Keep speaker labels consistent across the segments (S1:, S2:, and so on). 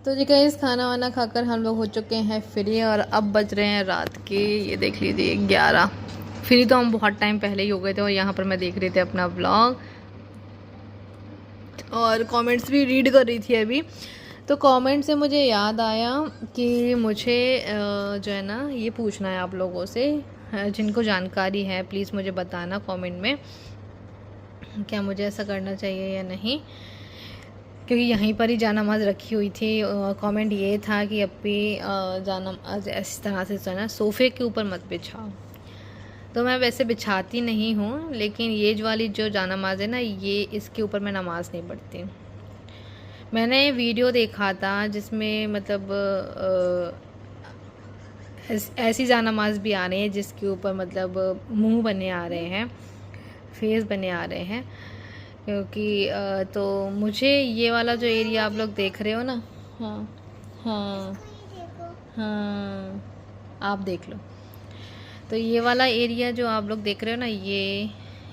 S1: तो जी गाइस खाना वाना खाकर हम लोग हो चुके हैं फ्री और अब बज रहे हैं रात के, ये देख लीजिए 11। फ्री तो हम बहुत टाइम पहले ही हो गए थे और यहाँ पर मैं देख रही थी अपना व्लॉग और कमेंट्स भी रीड कर रही थी अभी। तो कमेंट से मुझे याद आया कि मुझे जो है ना ये पूछना है आप लोगों से, जिनको जानकारी है प्लीज़ मुझे बताना कमेंट में क्या मुझे ऐसा करना चाहिए या नहीं, क्योंकि यहीं पर ही जानामाज़ रखी हुई थी। कमेंट ये था कि अप्पी जानामाज़ इस तरह से जो है ना सोफ़े के ऊपर मत बिछाओ। तो मैं वैसे बिछाती नहीं हूँ, लेकिन ये वाली जो जानामाज़ है ना, ये इसके ऊपर मैं नमाज़ नहीं पढ़ती। मैंने वीडियो देखा था जिसमें मतलब ऐसी जानामाज़ भी आ रही है जिसके ऊपर मतलब मुंह बने आ रहे हैं, फेस बने आ रहे हैं। क्योंकि तो मुझे ये वाला जो एरिया आप लोग देख रहे हो ना, हाँ हाँ हाँ आप देख लो। तो ये वाला एरिया जो आप लोग देख रहे हो ना, ये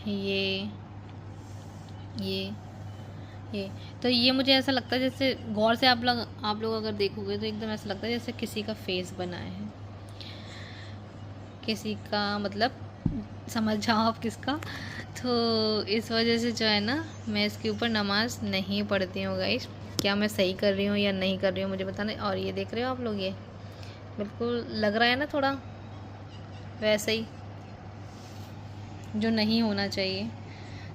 S1: ये ये तो ये मुझे ऐसा लगता है जैसे, गौर से आप लोग अगर देखोगे तो एकदम ऐसा लगता है जैसे किसी का फेस बनाया है, किसी का मतलब समझ जाओ आप किसका। तो इस वजह से जो है ना मैं इसके ऊपर नमाज़ नहीं पढ़ती हूँ गाइस। क्या मैं सही कर रही हूँ या नहीं कर रही हूँ मुझे बताना। और ये देख रहे हो आप लोग, ये बिल्कुल लग रहा है ना थोड़ा वैसे ही जो नहीं होना चाहिए।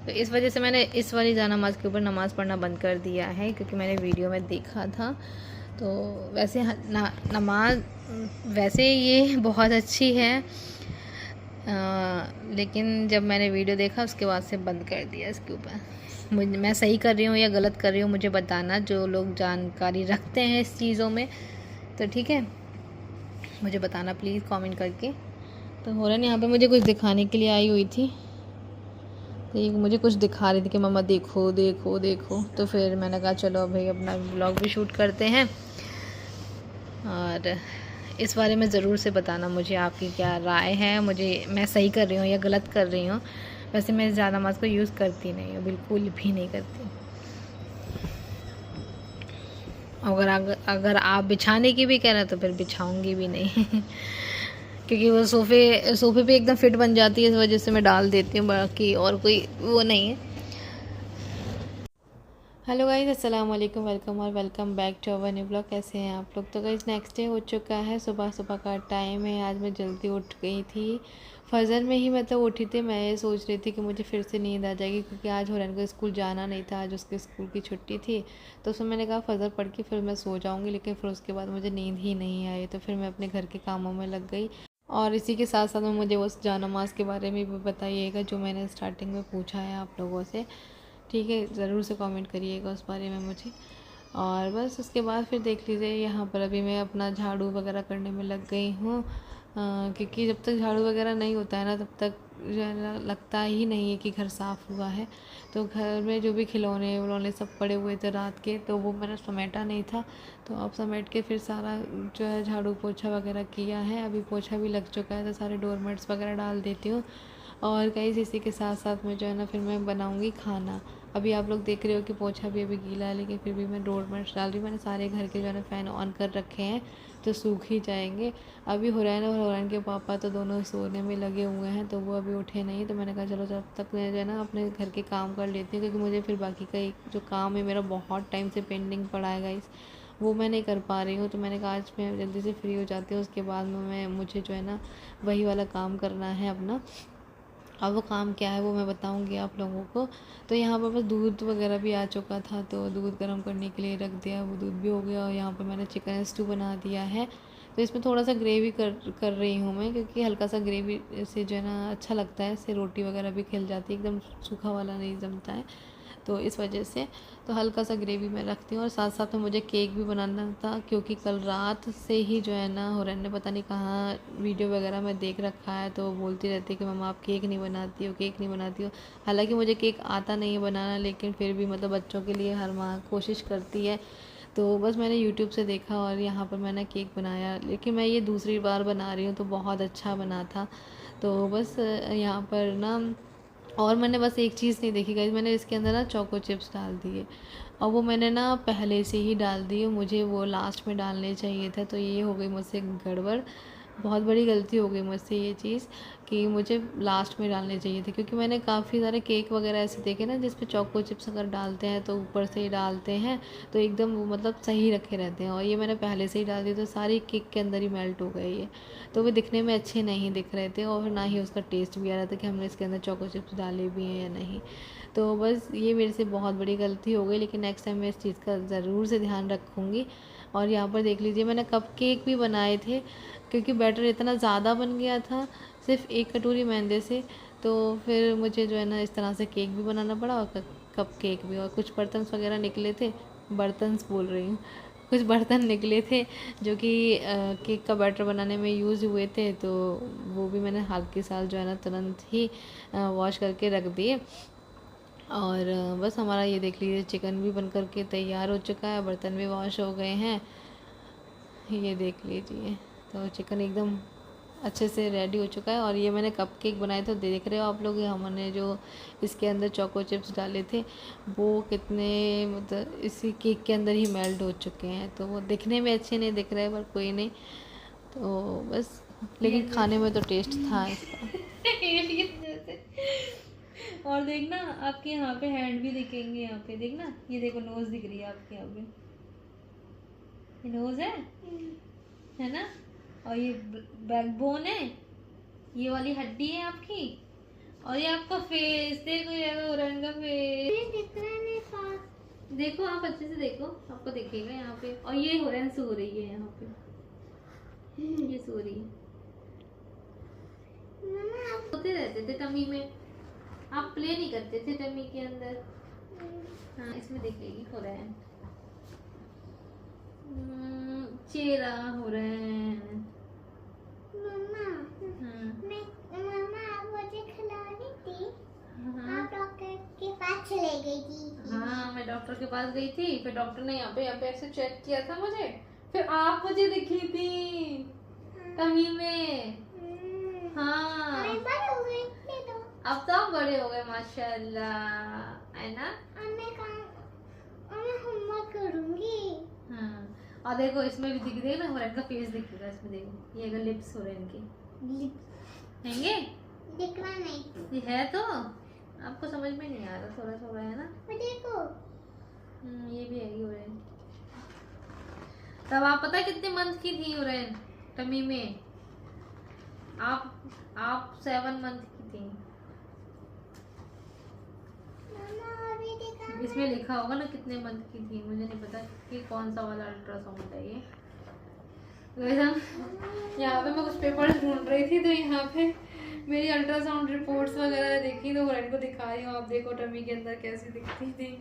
S1: तो इस वजह से मैंने इस वाली जानामाज़ के ऊपर नमाज़ पढ़ना बंद कर दिया है, क्योंकि मैंने वीडियो में देखा था। तो वैसे नमाज वैसे ये बहुत अच्छी है, लेकिन जब मैंने वीडियो देखा उसके बाद से बंद कर दिया इसके ऊपर। मैं सही कर रही हूँ या गलत कर रही हूँ मुझे बताना, जो लोग जानकारी रखते हैं इस चीज़ों में। तो ठीक है, मुझे बताना प्लीज़ कमेंट करके। तो हो रहा है यहाँ पे मुझे कुछ दिखाने के लिए आई हुई थी, तो ये मुझे कुछ दिखा रही थी कि मम्मा देखो देखो देखो। तो फिर मैंने कहा चलो भाई अपना व्लॉग भी शूट करते हैं, और इस बारे में ज़रूर से बताना मुझे आपकी क्या राय है, मुझे मैं सही कर रही हूँ या गलत कर रही हूँ। वैसे मैं जानामाज़ को यूज़ करती नहीं हूँ, बिल्कुल भी नहीं करती। अगर आप बिछाने की भी कह रहे हैं तो फिर बिछाऊंगी भी नहीं क्योंकि वो सोफ़े पे एकदम फिट बन जाती है, इस वजह से मैं डाल देती हूँ, बाकी और कोई वो नहीं है। हेलो गाइस, अस्सलाम वालेकुम, welcome back to our new blog. कैसे हैं आप लोग। तो गाइस नेक्स्ट डे हो चुका है, सुबह सुबह का टाइम है। आज मैं जल्दी उठ गई थी, फजर में ही मतलब उठी थी। मैं ये सोच रही थी कि मुझे फिर से नींद आ जाएगी, क्योंकि आज हुरैन को स्कूल जाना नहीं था, आज उसके स्कूल की छुट्टी थी। तो उसमें मैंने कहा फ़जर पढ़ के फिर मैं सो जाऊँगी, लेकिन फिर उसके बाद मुझे नींद ही नहीं आई। तो फिर मैं अपने घर के कामों में लग गई, और इसी के साथ साथ में मुझे उस जानामाज़ के बारे में भी बताइएगा जो मैंने स्टार्टिंग में पूछा है आप लोगों से। ठीक है, ज़रूर से कमेंट करिएगा उस बारे में मुझे। और बस उसके बाद फिर देख लीजिए, यहाँ पर अभी मैं अपना झाड़ू वगैरह करने में लग गई हूँ, क्योंकि जब तक झाड़ू वगैरह नहीं होता है ना तब तक जो है ना लगता ही नहीं है कि घर साफ़ हुआ है। तो घर में जो भी खिलौने विलौने सब पड़े हुए थे रात के, तो वो मैंने समेटा नहीं था। तो अब समेट के फिर सारा जो है झाड़ू पोछा वगैरह किया है। अभी पोछा भी लग चुका है, तो सारे डोरमेट्स वगैरह डाल देती हूँ। और गाइस इसी के साथ साथ में जो है ना फिर मैं बनाऊँगी खाना। अभी आप लोग देख रहे हो कि पोछा भी अभी गीला है, लेकिन फिर भी मैं डोरमेट्स डाल रही हूँ। मैंने सारे घर के जो है ना फ़ैन ऑन कर रखे हैं, तो सूख ही जाएंगे। अभी हुरैन और हुरैन के पापा तो दोनों सोने में लगे हुए हैं, तो वो अभी उठे नहीं। तो मैंने कहा चलो जब तक मैं जो है ना अपने घर के काम कर लेती हूँ, क्योंकि मुझे फिर बाकी का एक जो काम है मेरा बहुत टाइम से पेंडिंग पड़ा है गाइस, वो मैं नहीं कर पा रही हूँ। तो मैंने कहा आज मैं जल्दी से फ्री हो जाती हूँ, उसके बाद में मुझे जो है ना वही वाला काम करना है अपना। अब वो काम क्या है वो मैं बताऊंगी आप लोगों को। तो यहाँ पर बस दूध वगैरह भी आ चुका था, तो दूध गर्म करने के लिए रख दिया, वो दूध भी हो गया। और यहाँ पर मैंने चिकन स्टू बना दिया है। तो इसमें थोड़ा सा ग्रेवी कर रही हूँ मैं, क्योंकि हल्का सा ग्रेवी से जो है ना अच्छा लगता है, इससे रोटी वगैरह भी खिल जाती है, एकदम सूखा वाला नहीं जमता है। तो इस वजह से तो हल्का सा ग्रेवी मैं रखती हूँ। और साथ साथ में मुझे केक भी बनाना था, क्योंकि कल रात से ही जो है ना हुरैन ने पता नहीं कहाँ वीडियो वगैरह में देख रखा है, तो वो बोलती रहती है कि मम्मा आप केक नहीं बनाती हो, केक नहीं बनाती हो। हालांकि मुझे केक आता नहीं है बनाना, लेकिन फिर भी मतलब बच्चों के लिए हर माँ कोशिश करती है। तो बस मैंने यूट्यूब से देखा और यहाँ पर मैंने केक बनाया, लेकिन मैं ये दूसरी बार बना रही हूँ, तो बहुत अच्छा बना था। तो बस यहाँ पर ना और मैंने बस एक चीज़ नहीं देखी गाइस, मैंने इसके अंदर ना चोको चिप्स डाल दिए, और वो मैंने ना पहले से ही डाल दिए, मुझे वो लास्ट में डालने चाहिए था। तो ये हो गई मुझसे गड़बड़, बहुत बड़ी गलती हो गई मुझसे ये चीज़ कि मुझे लास्ट में डालने चाहिए थे, क्योंकि मैंने काफ़ी सारे केक वगैरह ऐसे देखे ना जिस पे चोको चिप्स अगर डालते हैं तो ऊपर से ही डालते हैं तो एकदम वो मतलब सही रखे रहते हैं, और ये मैंने पहले से ही डाल दिए तो सारी केक के अंदर ही मेल्ट हो गए ये, तो वो दिखने में अच्छे नहीं दिख रहे थे और ना ही उसका टेस्ट भी आ रहा था कि हमने इसके अंदर चोको चिप्स डाले भी हैं या नहीं। तो बस ये मेरे से बहुत बड़ी गलती हो गई, लेकिन नेक्स्ट टाइम मैं इस चीज़ का ज़रूर से ध्यान रखूँगी। और यहाँ पर देख लीजिए मैंने कप केक भी बनाए थे, क्योंकि बैटर इतना ज़्यादा बन गया था सिर्फ एक कटोरी मैदे से, तो फिर मुझे जो है ना इस तरह से केक भी बनाना पड़ा और कप केक भी। और कुछ बर्तन वगैरह निकले थे, बर्तन बोल रही हूँ, कुछ बर्तन निकले थे जो कि केक का बैटर बनाने में यूज़ हुए थे, तो वो भी मैंने हाल के साल जो है ना तुरंत ही वॉश करके रख दिए। और बस हमारा ये देख लीजिए चिकन भी बन कर के तैयार हो चुका है, बर्तन भी वॉश हो गए हैं, ये देख लीजिए। तो चिकन एकदम अच्छे से रेडी हो चुका है। और ये मैंने कप केक बनाए थे, देख रहे हो आप लोग, हमने जो इसके अंदर चोको चिप्स डाले थे वो कितने मतलब इसी केक के अंदर ही मेल्ट हो चुके हैं, तो वो दिखने में अच्छे नहीं दिख रहे पर कोई नहीं, तो बस लेकिन खाने में तो टेस्ट था इसका।
S2: और देखना आपके यहाँ पे हैंड भी दिखेंगे, यहाँ पे देखना, ये देखो नोज दिख रही है आपके यहाँ पे, ये नोज है ना, और ये बैकबोन है, ये वाली हड्डी है आपकी, और ये आपका फेस देखो, ये ओरन का फेस दिख रहा है मेरे पास, देखो आप अच्छे से देखो, आपको दिखेगा यहाँ पे। और ये ओरन सो रही है यहाँ पे, ये सो रही है। मम्मा आप सोते रहते थे टमी में, आप प्ले नहीं करते थे टमी के अंदर। हाँ इसमें देखेगी हो रहा है, चेहरा हो रहा है। मम्मा मम्मा आप मुझे खिला रही थी, आप डॉक्टर के पास चले गई थी। हाँ मैं डॉक्टर के पास गई थी, फिर डॉक्टर ने यहाँ पे ऐसे चेक किया था मुझे, फिर आप मुझे दिखी थी टमी में। हाँ अब तो आप बड़े हो गए माशाल्लाह, है ना। मैं होमवर्क करूंगी। हाँ और देखो इसमें भी दिख रही है ना, होरन का फेस दिखेगा इसमें, देखो ये अगर लिप्स हो रहे हैं इनके, हैंगे दिखना नहीं, ये है तो आपको समझ में नहीं आ रहा, थोड़ा थोड़ा है ना, देखो ये भी है होरन। तब आप पता है कितने मंथ की थी होरन टमी में, आप 7 मंथ की थी। इसमें लिखा होगा ना कितने मंथ की थी, मुझे नहीं पता कि कौन सा वाला अल्ट्रासाउंड है ये। यहाँ पे मैं कुछ पेपर्स ढूंढ रही थी, तो यहाँ पे मेरी अल्ट्रासाउंड रिपोर्ट्स वगैरह देखी, तो फ्रेंड को दिखा रही हूँ, आप देखो टमी के अंदर कैसी दिखती थी।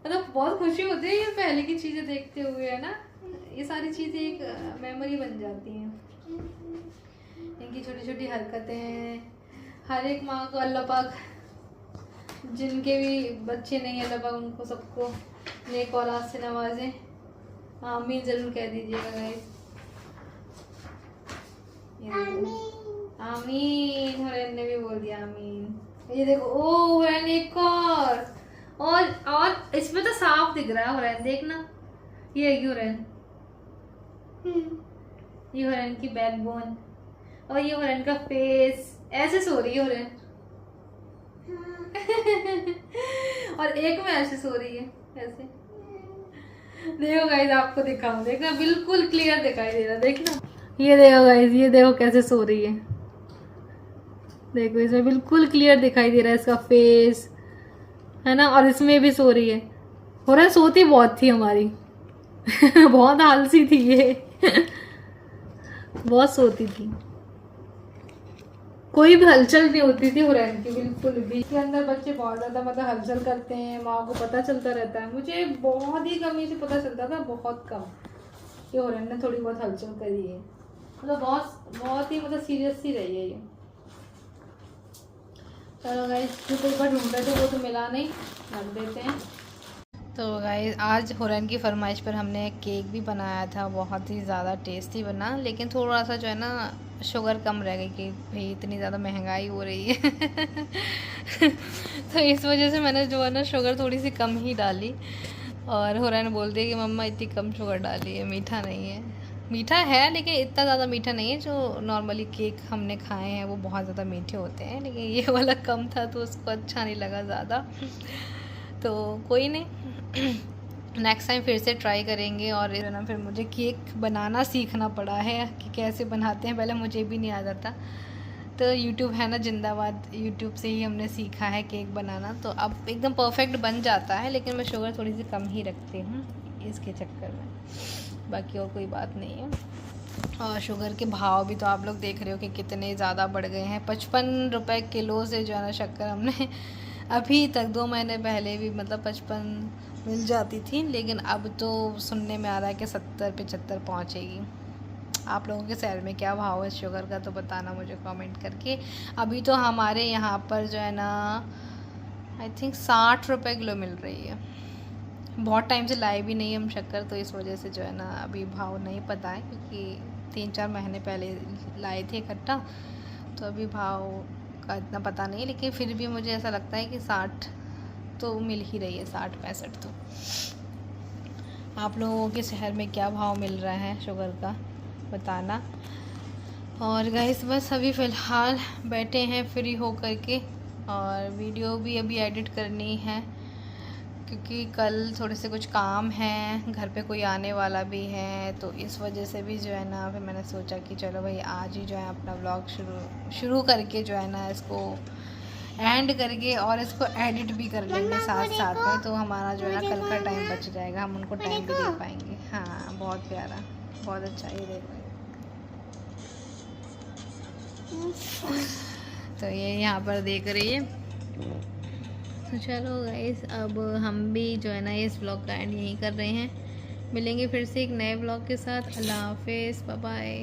S2: मतलब बहुत खुशी होती है ये पहले की चीज़ें देखते हुए, है ना, ये सारी चीज़ें एक मेमोरी बन जाती हैं, इनकी छोटी छोटी हरकतें। हर एक माँ को अल्लाह पाक, जिनके भी बच्चे नहीं अल्लाह पाक उनको सबको नेक औलाद से नवाजे, आमीन जरूर कह दीजिएगा गाइस, आमीन। हुरैन ने भी बोल दिया आमीन। ये देखो ओ हुरैन एक और इसमें तो साफ दिख रहा है हुरैन, देखना ये है हुरैन, ये हुरैन की बैकबोन, और ये हुरैन का फेस, ऐसे सो रही है हुरैन। और एक में ऐसे सो रही है ऐसे, देखो गाइस आपको दिखाऊं, देखना बिल्कुल क्लियर दिखाई दे रहा, देखना ये देखो गाइस, ये देखो कैसे सो रही है, देखो इसमें बिल्कुल क्लियर दिखाई दे रहा है इसका फेस, है ना, और इसमें भी सो रही है। हो रहा है सोती बहुत थी हमारी बहुत आलसी थी ये बहुत सोती थी, कोई भी हलचल नहीं होती थी हुरैन की बिल्कुल भी। इसके अंदर बच्चे बहुत ज़्यादा मतलब हलचल करते हैं, माँ को पता चलता रहता है, मुझे बहुत ही कम ही से पता चलता था, बहुत कम, कि हुरैन ने थोड़ी बहुत हलचल करी है, मतलब बहुत ही मतलब सीरियस सी रही है ये। चलो गाइस जो पेपर ढूंढ रहे थे वो तो मिला नहीं, रख देते हैं।
S1: तो गाइस आज हुरैन की फरमाइश पर हमने केक भी बनाया था, बहुत ही ज़्यादा टेस्टी बना, लेकिन थोड़ा सा जो है ना शुगर कम रह गई कि भाई इतनी ज़्यादा महंगाई हो रही है तो इस वजह से मैंने जो है ना शुगर थोड़ी सी कम ही डाली। और हुरैन बोलती है कि मम्मा इतनी कम शुगर डाली है, मीठा नहीं है। मीठा है लेकिन इतना ज़्यादा मीठा नहीं है, जो नॉर्मली केक हमने खाए हैं वो बहुत ज़्यादा मीठे होते हैं, लेकिन ये वाला कम था तो उसको अच्छा नहीं लगा ज़्यादा। तो कोई नहीं, नेक्स्ट टाइम फिर से ट्राई करेंगे। और ना फिर मुझे केक बनाना सीखना पड़ा है कि कैसे बनाते हैं, पहले मुझे भी नहीं आता था। तो यूट्यूब है ना जिंदाबाद, यूट्यूब से ही हमने सीखा है केक बनाना, तो अब एकदम परफेक्ट बन जाता है। लेकिन मैं शुगर थोड़ी सी कम ही रखती हूँ इसके चक्कर में, बाकी और कोई बात नहीं है। और शुगर के भाव भी तो आप लोग देख रहे हो कि कितने ज़्यादा बढ़ गए हैं। 55 रुपये किलो से जो है ना शक्कर हमने अभी तक 2 महीने पहले भी मतलब 55 मिल जाती थी, लेकिन अब तो सुनने में आ रहा है कि 70-75 पहुँचेगी। आप लोगों के शहर में क्या भाव है शुगर का तो बताना मुझे कमेंट करके। अभी तो हमारे यहाँ पर जो है ना आई थिंक 60 रुपये किलो मिल रही है। बहुत टाइम से लाए भी नहीं हम शक्कर, तो इस वजह से जो है ना अभी भाव नहीं पता है, क्योंकि 3-4 महीने पहले लाए थे इकट्ठा, तो अभी भाव का इतना पता नहीं। लेकिन फिर भी मुझे ऐसा लगता है कि 60 तो मिल ही रही है, 60-65 तो। आप लोगों के शहर में क्या भाव मिल रहा है शुगर का बताना। और गाइस बस अभी फ़िलहाल बैठे हैं फ्री हो करके, और वीडियो भी अभी एडिट करनी है, क्योंकि कल थोड़े से कुछ काम हैं, घर पे कोई आने वाला भी है, तो इस वजह से भी जो है ना फिर मैंने सोचा कि चलो भाई आज ही जो है अपना व्लॉग शुरू करके जो है ना इसको एंड करके और इसको एडिट भी कर लेंगे साथ साथ में, तो हमारा जो है ना कल का टाइम बच जाएगा, हम उनको टाइम भी दे पाएंगे। हाँ बहुत प्यारा, बहुत अच्छा, ये देखो तो ये यहाँ पर देख रही है। तो चलो गाइस अब हम भी जो है ना इस व्लॉग का एंड यहीं कर रहे हैं। मिलेंगे फिर से एक नए व्लॉग के साथ। अल्लाह हाफिज़, बाय बाय।